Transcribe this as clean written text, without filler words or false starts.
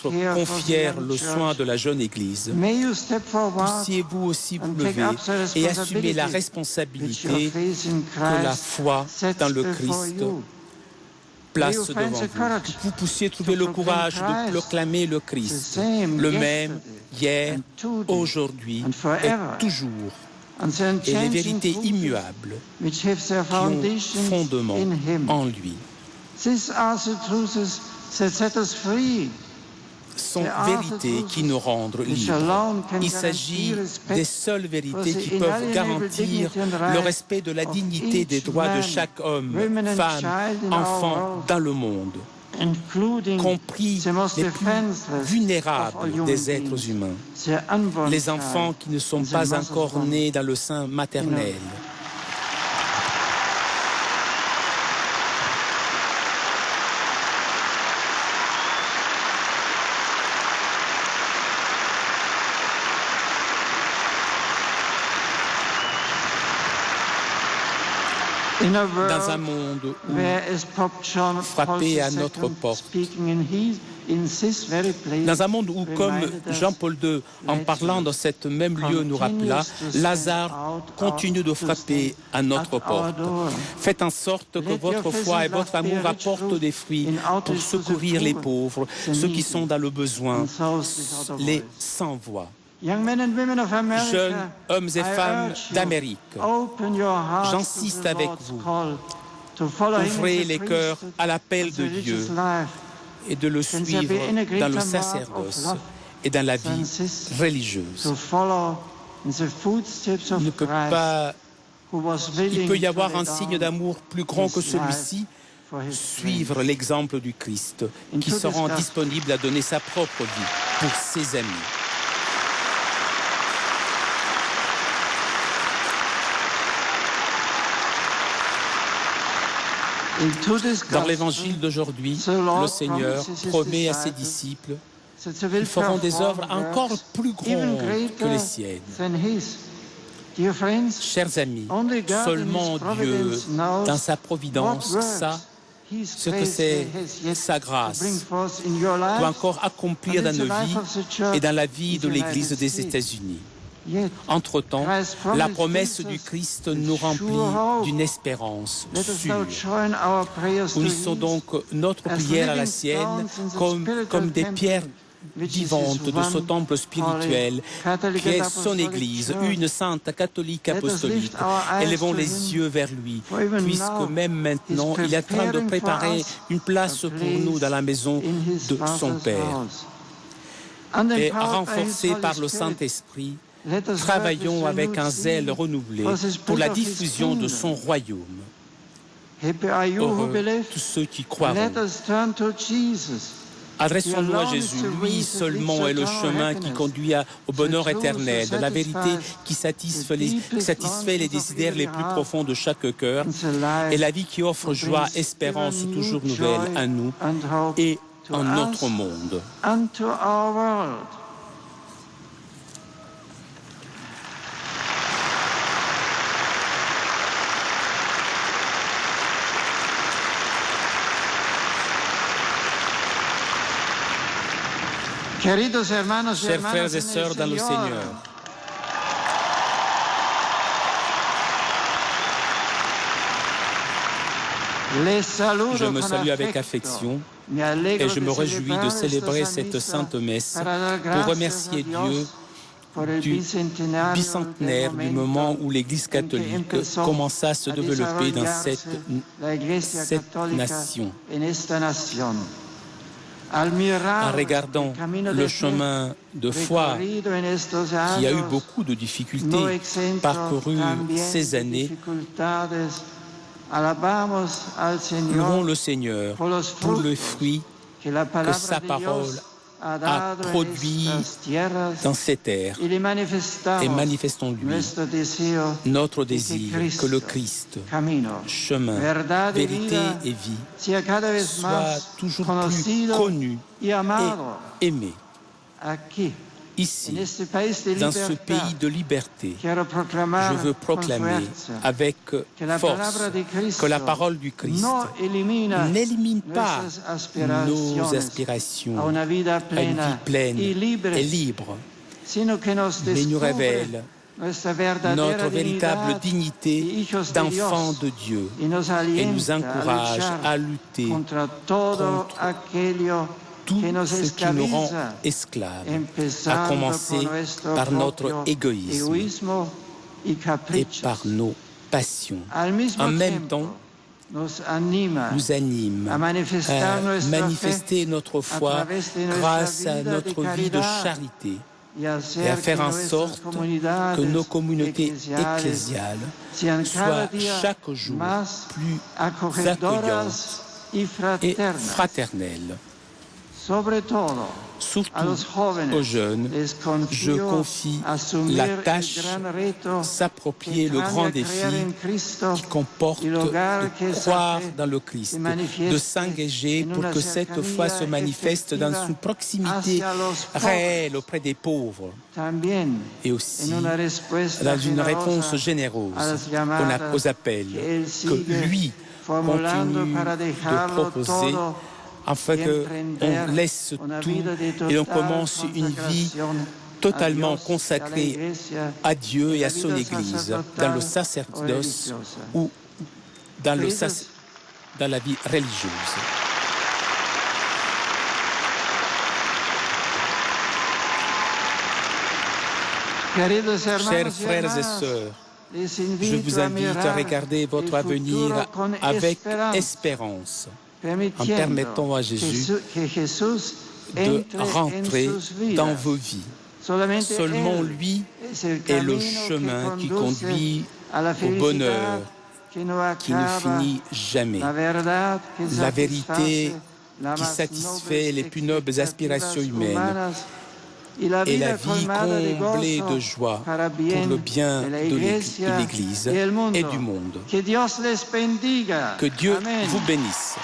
confièrent le soin de la jeune Église, puissiez-vous aussi vous lever et assumer la responsabilité que la foi dans le Christ place devant vous. Que vous puissiez trouver le courage de proclamer le Christ, le même hier, aujourd'hui et toujours, et les vérités immuables qui ont fondement en lui. Sont vérités qui nous rendent libres. Il s'agit des seules vérités qui peuvent garantir le respect de la dignité des droits de chaque homme, femme, enfant dans le monde, compris les plus vulnérables des êtres humains, les enfants qui ne sont pas encore nés dans le sein maternel. Dans un monde où frappé à notre porte, dans un monde où, comme Jean-Paul II, en parlant dans cet même lieu, nous rappela, Lazare continue de frapper à notre porte. Faites en sorte que votre foi et votre amour apportent des fruits pour secourir les pauvres, ceux qui sont dans le besoin, les sans-voix. Jeunes hommes et femmes d'Amérique, j'insiste avec vous, ouvrez les cœurs à l'appel de Dieu et de le suivre dans le sacerdoce et dans la vie religieuse. Il peut y avoir un signe d'amour plus grand que celui-ci, suivre l'exemple du Christ, qui se rend disponible à donner sa propre vie pour ses amis. Dans l'évangile d'aujourd'hui, le Seigneur promet à ses disciples qu'ils feront des œuvres encore plus grandes que les siennes. Chers amis, seulement Dieu, dans sa providence, ce que c'est sa grâce, peut encore accomplir dans nos vies et dans la vie de l'Église des États-Unis. Entre-temps, la promesse du Christ nous remplit d'une espérance sûre. Unissons donc notre prière à la sienne comme des pierres vivantes de ce temple spirituel qui est son Église, une sainte catholique apostolique. Élevons les yeux vers lui, puisque même maintenant, il est en train de préparer une place pour nous dans la maison de son Père. Et renforcés par le Saint-Esprit, travaillons avec un zèle renouvelé pour la diffusion de son royaume. Heureux tous ceux qui croiront. Adressons-nous à Jésus. Lui seulement est le chemin qui conduit au bonheur éternel, de la vérité qui satisfait les désirs les plus profonds de chaque cœur, et la vie qui offre joie, espérance toujours nouvelle à nous et en notre monde. Chers frères et sœurs dans le Seigneur, je me salue avec affection et je me réjouis de célébrer cette sainte messe pour remercier Dieu du bicentenaire du moment où l'Église catholique commença à se développer dans cette nation. En regardant le chemin de foi qui a eu beaucoup de difficultés parcouru ces années, louons le Seigneur pour le fruit que sa parole a produit dans cette terre et manifestons-lui notre désir que le Christ, chemin, vérité et vie, soit toujours plus connu et aimé ici, dans ce pays de liberté, je veux proclamer avec force que la parole du Christ n'élimine pas nos aspirations à une vie pleine et libre, mais nous révèle notre véritable dignité d'enfant de Dieu et nous encourage à lutter contre tout ce qui nous rend esclaves, à commencer par notre égoïsme et par nos passions. En même temps, nous anime à manifester notre foi grâce à notre vie de charité et à faire en sorte que nos communautés ecclésiales soient chaque jour plus accueillantes et fraternelles. Surtout aux jeunes, je confie la tâche s'approprier le grand défi qui comporte de croire dans le Christ, de s'engager pour que cette foi se manifeste dans une proximité réelle auprès des pauvres et aussi dans une réponse généreuse aux appels que lui continue de proposer afin qu'on laisse tout et on commence une vie totalement consacrée à Dieu et à son Église, dans le sacerdoce ou dans la vie religieuse. Chers frères et sœurs, je vous invite à regarder votre avenir avec espérance, en permettant à Jésus de rentrer dans vos vies. Seulement lui est le chemin qui conduit au bonheur qui ne finit jamais. La vérité qui satisfait les plus nobles aspirations humaines et la vie comblée de joie pour le bien de l'Église et du monde. Que Dieu vous bénisse.